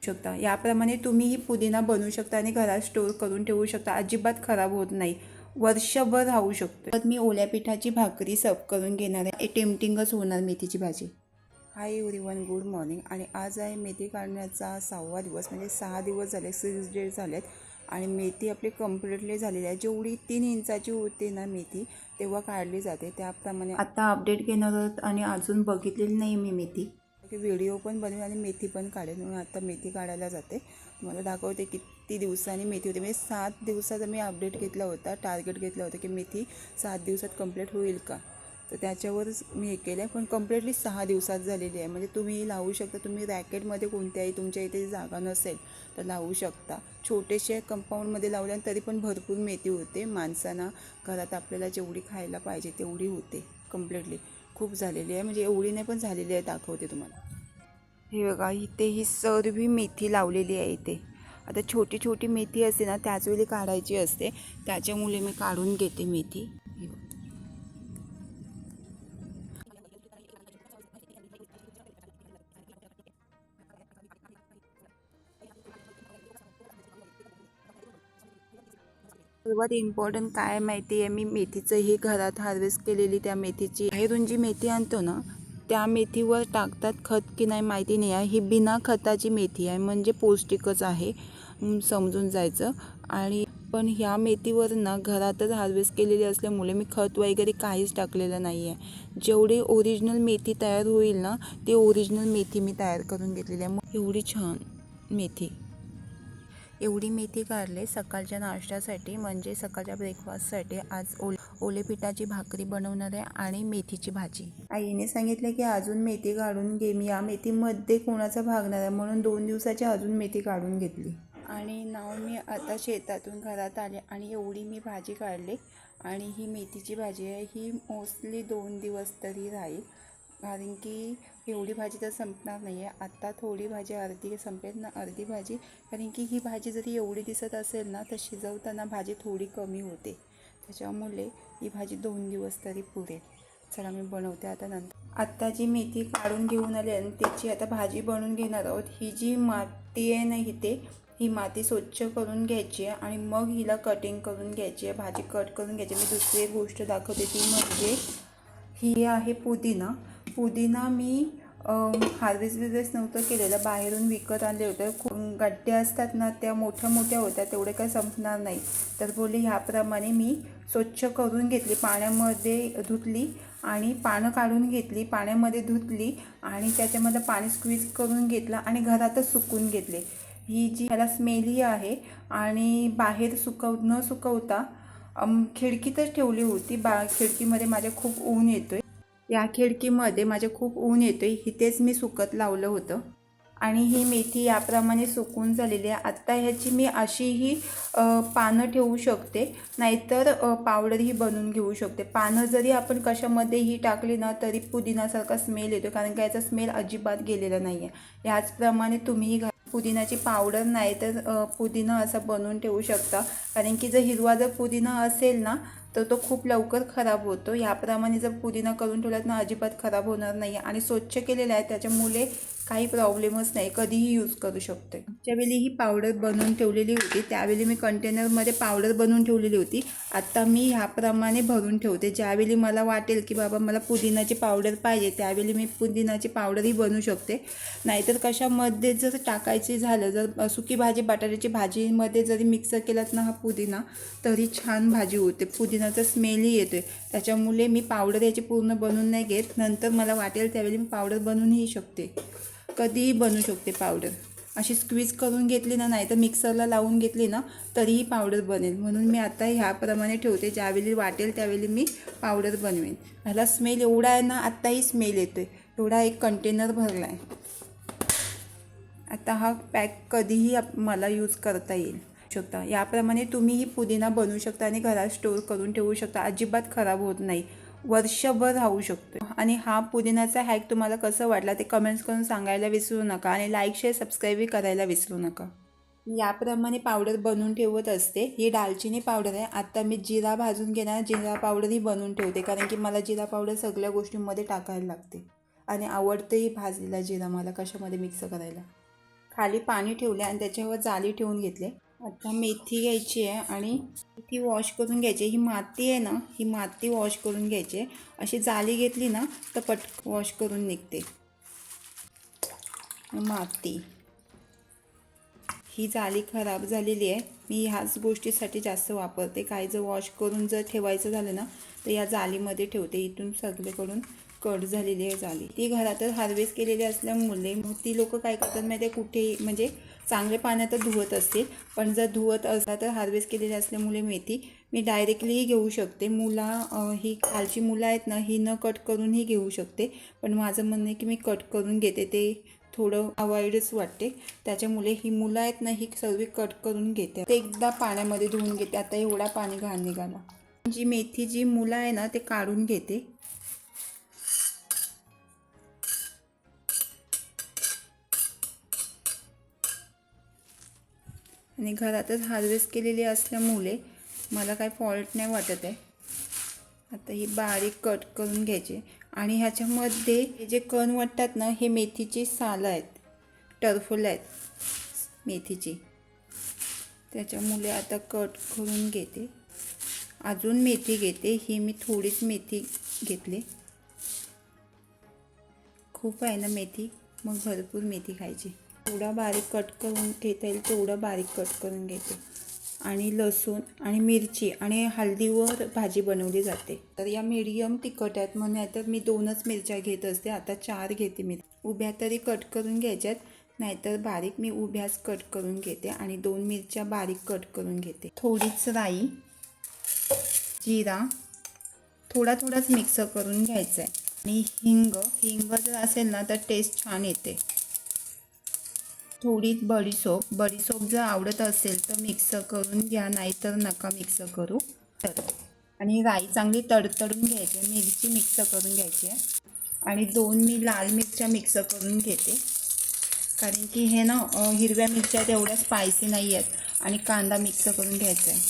शकता। याप्रमाणे तुम्हीही पुदिना बनवू शकता आणि घरात स्टोर करून ठेवू शकता। अजिबात खराब होत नाही, वर्षभर राहू शकतो। तर मी ओल्या पिठाची भाकरी सर्व करून घेणार आहे। टेम्पटिंगच होणार मेथीची भाजी। Hi everyone, good morning. आणि आज आहे मेथी काढण्याचा 6वा दिवस, म्हणजे 6 दिवस झाले, 6 डेज झालेत आणि मेथी आपली कंप्लीटली झालेली आहे। जेवढी 3 इंचाची होते ना मेथी तेव्हा काढली जाते, त्याप्रमाणे आता अपडेट घेणार आहोत। आणि अजून बघितलेली नाही मी मेथी, व्हिडिओ पण बनवेन आणि मेथी पण काढेन। म्हणून आता मेथी काढायला जाते, मला दाखवते किती दिवसांनी मेथी होते। म्हणजे 7 दिवसाचा मी अपडेट घेतला होता, टार्गेट घेतला होता की मेथी 7 दिवसात कंप्लीट होईल का, तर त्याच्यावरच मी हे केलं आहे। पण कंप्लीटली 6 दिवसात झालेली आहे। म्हणजे तुम्ही लावू शकता, तुम्ही रॅकेटमध्ये कोणत्याही तुमच्या इथे जागा नसेल तर लावू शकता। छोटेसे कंपाऊंडमध्ये लावल्यानं तरी पण भरपूर मेथी होते। माणसांना घरात आपल्याला जेवढी खायला पाहिजे तेवढी होते। कंप्लीटली खूप झालेली आहे, म्हणजे एवढी नाही पण झालेली आहे, दाखवते तुम्हाला। हे बघा, इथे ही सर्व मेथी लावलेली आहे इथे। आता छोटी छोटी मेथी असते ना त्याच वेळी काढायची असते, त्याच्यामुळे मी काढून घेते मेथी। सर्वात इम्पॉर्टंट काय माहिती आहे, मी मेथीचं ही घरात हार्वेस्ट केलेली त्या मेथीची बाहेरून जी मेथी आणतो ना त्या मेथीवर टाकतात खत की नाही माहिती नाही आहे। ही बिना खताची मेथी आहे, म्हणजे पौष्टिकच आहे समजून जायचं। आणि पण ह्या मेथीवर ना घरातच हार्वेस्ट केलेली असल्यामुळे मी खत वगैरे काहीच टाकलेलं नाही आहे। जेवढी ओरिजिनल मेथी तयार होईल ना ती ओरिजिनल मेथी मी तयार करून घेतलेली आहे। मग एवढी छान मेथी, एवढी मेथी काढले सकाळच्या नाश्त्यासाठी, म्हणजे सकाळच्या ब्रेकफास्टसाठी। आज ओले पिठाची भाकरी बनवणार आहे आणि मेथीची भाजी। आईने सांगितले की अजून मेथी काढून घे, मी या मेथीमध्ये कोणाचा भागणार आहे म्हणून 2 दिवसाची अजून मेथी काढून घेतली। आणि नाव मी आता शेतातून घरात आले आणि एवढी मी भाजी काढली। आणि ही मेथीची भाजी आहे, ही मोस्टली 2 दिवस तरी राहील, कारण की एवढी भाजी तर संपणार नाही आहे। आत्ता थोडी भाजी अर्धी संपेल ना, अर्धी भाजी, कारण की ही भाजी जरी एवढी दिसत असेल ना तर शिजवताना भाजी थोडी कमी होते, त्याच्यामुळे ही भाजी 2 दिवस तरी पुरेल। चला मी बनवते आता नंतर। आत्ता जी मेथी काढून घेऊन आली आणि त्याची आता भाजी बनवून घेणार आहोत। ही जी माती आहे ना इथे, ही माती स्वच्छ करून घ्यायची आहे आणि मग हिला कटिंग करून घ्यायची आहे, भाजी कट करून घ्यायची। मी दुसरी एक गोष्ट दाखवते ती म्हणजे ही आहे पुदिना। पुदिना मी हार्वेस्ट नव्हतं केलेलं, बाहेरून विकत आणले होते। खूप गड्ड्या असतात ना त्या मोठ्या मोठ्या होत्या, तेवढे काही संपणार नाही, तर बोलली ह्याप्रमाणे मी स्वच्छ करून घेतली, पाण्यामध्ये धुतली आणि पानं काढून घेतली, पाण्यामध्ये धुतली आणि त्याच्यामध्ये पाणी स्क्वीज करून घेतलं आणि घरातच सुकवून घेतले। ही जी ह्याला स्मेलही आहे आणि बाहेर न सुकवता खिडकीतच ठेवली होती। खिडकीमध्ये माझ्या खूप ऊन येतोय, या खिडकीमध्ये माझ्या खूप ऊन येतोय, इथेच मी सुकत लावलं होतं। आणि ही मेथी याप्रमाणे सुकून झालेली आहे। आत्ता ह्याची मी अशीही पानं ठेवू शकते, नाहीतर पावडरही बनवून घेऊ शकते। पानं जरी आपण कशामध्येही टाकली ना तरी पुदिनासारखा स्मेल येतो, कारण की याचा स्मेल अजिबात गेलेला नाही आहे। याचप्रमाणे तुम्ही पुदिनाची पावडर नाही तर पुदिना असा बनवून ठेवू शकता, कारण की जर हिरवा जर पुदिना असेल ना तर तो खूप लवकर खराब होतो। याप्रमाणे जर पुदिना करून ठेवलात ना अजिबात खराब होणार नाही आणि स्वच्छ केलेला आहे, त्याच्यामुळे काही प्रॉब्लेमच नाही, कधीही यूज करू शकते। ज्यावेळी ही पावडर बनवून ठेवलेली होती त्यावेळी मी कंटेनरमध्ये पावडर बनवून ठेवलेली होती। आता मी ह्याप्रमाणे भरून ठेवते, ज्यावेळी मला वाटेल की बाबा मला पुदिनाची पावडर पाहिजे त्यावेळी मी पुदिनाची पावडरही बनवू शकते। नाहीतर कशामध्ये जर टाकायचे झालं, जर सुकी भाजी बटाट्याची भाजीमध्ये जरी मिक्स केलात ना हा पुदिना तरी छान भाजी होते, पुदिनाचा स्मेलही येतोय। त्याच्यामुळे मी पावडर याची पूर्ण बनवून नाही घेत, नंतर मला वाटेल त्यावेळी मी पावडर बनवूनही शकते, कधीही बनवू शकते पावडर। अशी स्क्वीज करून घेतली ना, नाही तर मिक्सरला लावून घेतली ना तरीही पावडर बनेल। म्हणून मी आता ह्याप्रमाणे ठेवते, ज्यावेळी वाटेल त्यावेळी मी पावडर बनवेन। ह्याला स्मेल एवढा आहे ना, आत्ताही स्मेल येतोय, एवढा एक कंटेनर भरला आहे। आता हा पॅक कधीही मला यूज करता येईल शकता। याप्रमाणे तुम्हीही पुदिना बनवू शकता आणि घरात स्टोर करून ठेवू शकता, अजिबात खराब होत नाही, वर्षभर राहू शकतो। आणि हा पुदिनाचा हॅक तुम्हाला कसं वाटला ते कमेंट्स करून सांगायला विसरू नका आणि लाईक शेअर सबस्क्राईबही करायला विसरू नका। याप्रमाणे पावडर बनवून ठेवत असते। ही दालचिनी पावडर आहे। आता मी जिरा भाजून घेणार, जिरा पावडरही बनवून ठेवते, कारण की मला जिरा पावडर सगळ्या गोष्टींमध्ये टाकायला लागते आणि आवडतेही भाजलेला जिरा मला कशामध्ये मिक्स करायला। खाली पाणी ठेवले आणि त्याच्यावर जाळी ठेवून घेतले. आता मेथी घ्यायची आहे आणि मेथी वॉश करून घ्यायची. ही माती आहे ना, ही माती वॉश करून घ्यायची. अशी जाळी घेतली ना तर पटकन वॉश करून निघते. माती ही जाळी खराब झालेली आहे. मी ह्याच गोष्टीसाठी जास्त वापरते. काही जर वॉश करून जर ठेवायचं झालं ना तर या जाळीमध्ये ठेवते. इथून सगळीकडून कट झालेली आहे जाळी. ती घरातच हार्वेस्ट केलेली असल्यामुळे ती लोक काय करतात माहिती आहे, कुठेही म्हणजे चांगल्या पाण्यातच धुवत असतील. पण जर धुवत असला तर हार्वेस्ट केलेली असल्यामुळे मेथी मी डायरेक्टलीही घेऊ शकते. ही खालची मुलं आहेत ना, ही न कट करूनही घेऊ शकते. पण माझं म्हणणं आहे की मी कट करून घेते. ते थोडं अवॉइडच वाटते. त्याच्यामुळे ही मुलं आहेत ना, ही सर्व कट करून घेते. ते एकदा पाण्यामध्ये धुवून घेते. आता एवढा पाणी घाण निघाला. जी मेथी जी मुलं आहे ना ते काढून घेते. आणि घरातच हार्वेस्ट केलेली असल्यामुळे मला काही फॉल्ट नाही वाटत आहे. आता ही बारीक कट करून घ्यायची. आणि ह्याच्यामध्ये हे जे कण वाटतात ना, हे मेथीची सालं आहेत, टरफल आहेत मेथीची. त्याच्यामुळे आता कट करून घेते. अजून मेथी घेते. ही मी थोडीच मेथी घेतली. खूप आहे ना मेथी, मग भरपूर मेथी खायची. थोडा बारीक कट करून घेता येईल तेवढं बारीक कट करून घेते. आणि लसूण आणि मिरची आणि हळदीवर भाजी बनवली जाते. तर या मीडियम तिखट आहेत म्हणून तर मी 2च मिरच्या घेत असते. आता 4 घेते मी. उभ्या तरी कट करून घ्यायच्यात, नाहीतर बारीक मी उभ्याच कट करून घेते. आणि 2 मिरच्या बारीक कट करून घेते. थोडीच राई, जिरा थोडाच मिक्स करून घ्यायचं आहे. आणि हिंग जर असेल ना तर टेस्ट छान येते. थोडी बडीशोप जर आवडत असेल तर मिक्स करून घ्या, नाहीतर नका मिक्स करू. आणि राई चांगली तडतडून घ्यायची. मिरची मिक्स करून घ्यायची आहे. आणि 2 मी लाल मिरच्या मिक्स करून घेते, कारण की हे ना हिरव्या मिरच्या तेवढ्या स्पायसी नाही आहेत. आणि कांदा मिक्स करून घ्यायचा आहे.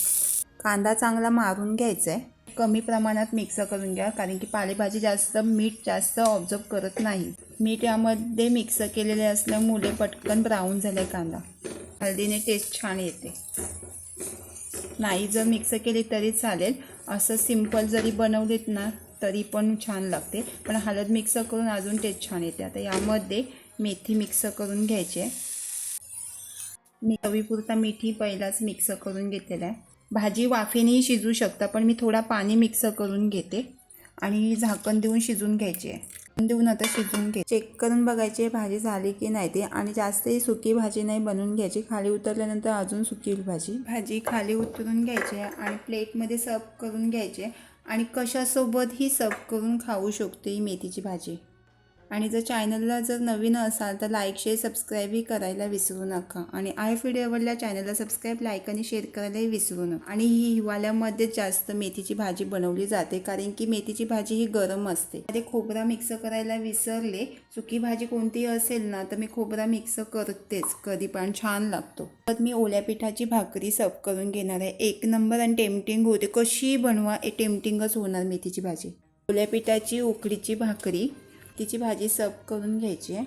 कांदा चांगला मारून घ्यायचा आहे. कमी प्रमाणात मिक्स करून घ्या, कारण की पालेभाजी मीठ जास्त ऑब्झर्व करत नाही. मीठ यामध्ये मिक्स केलेले असल्यामुळे पटकन ब्राऊन झाले कांदा. हळदीने टेस्ट छान येते. नाही जर मिक्स केली तरी चालेल. असं सिंपल जरी बनवलीत ना तरी पण छान लागते. पण हळद मिक्स करून अजून टेस्ट छान येते. आता यामध्ये मेथी मिक्स करून घ्यायची आहे. मी चवीपुरता मीठी पहिलाच मिक्स करून घेतलेला आहे. भाजी वाफेनेही शिजू शकता, पण मी थोडा पाणी मिक्स करून घेते आणि झाकण देऊन शिजून घ्यायची आहे. देऊन आता शिजून चेक करून बघायची भाजी झाली की नाही ते. आणि जास्तही सुकी भाजी नाही बनवून घ्यायची. खाली उतरल्यानंतर अजून सुकी भाजी खाली उतरून घ्यायची आणि प्लेटमध्ये सर्व करून घ्यायचे. आणि कशासोबतही सर्व करून खाऊ शकते ही मेथीची भाजी. आणि जर चॅनलला जर नवीन असाल तर लाईक, शेअर, सबस्क्राईबही करायला विसरू नका. आणि व्हिडिओ आवडल्या चॅनलला सबस्क्राईब, लाईक आणि शेअर करायलाही विसरू नका. आणि ही हिवाळ्यामध्ये जास्त मेथीची भाजी बनवली जाते, कारण की मेथीची भाजी ही गरम असते. ते खोबरा मिक्स करायला विसरले. सुकी भाजी कोणतीही असेल ना तर मी खोबरा मिक्स करतेच कधी, पण छान लागतो. तर मी ओल्या पिठाची भाकरी सर्व करून घेणार आहे. 1 नंबर आणि टेम्पटिंग होते. कशी बनवा टेम्पटिंगच होणार मेथीची भाजी. ओल्या पिठाची उकडीची भाकरी, तिची भाजी सर्व करून घ्यायची आहे.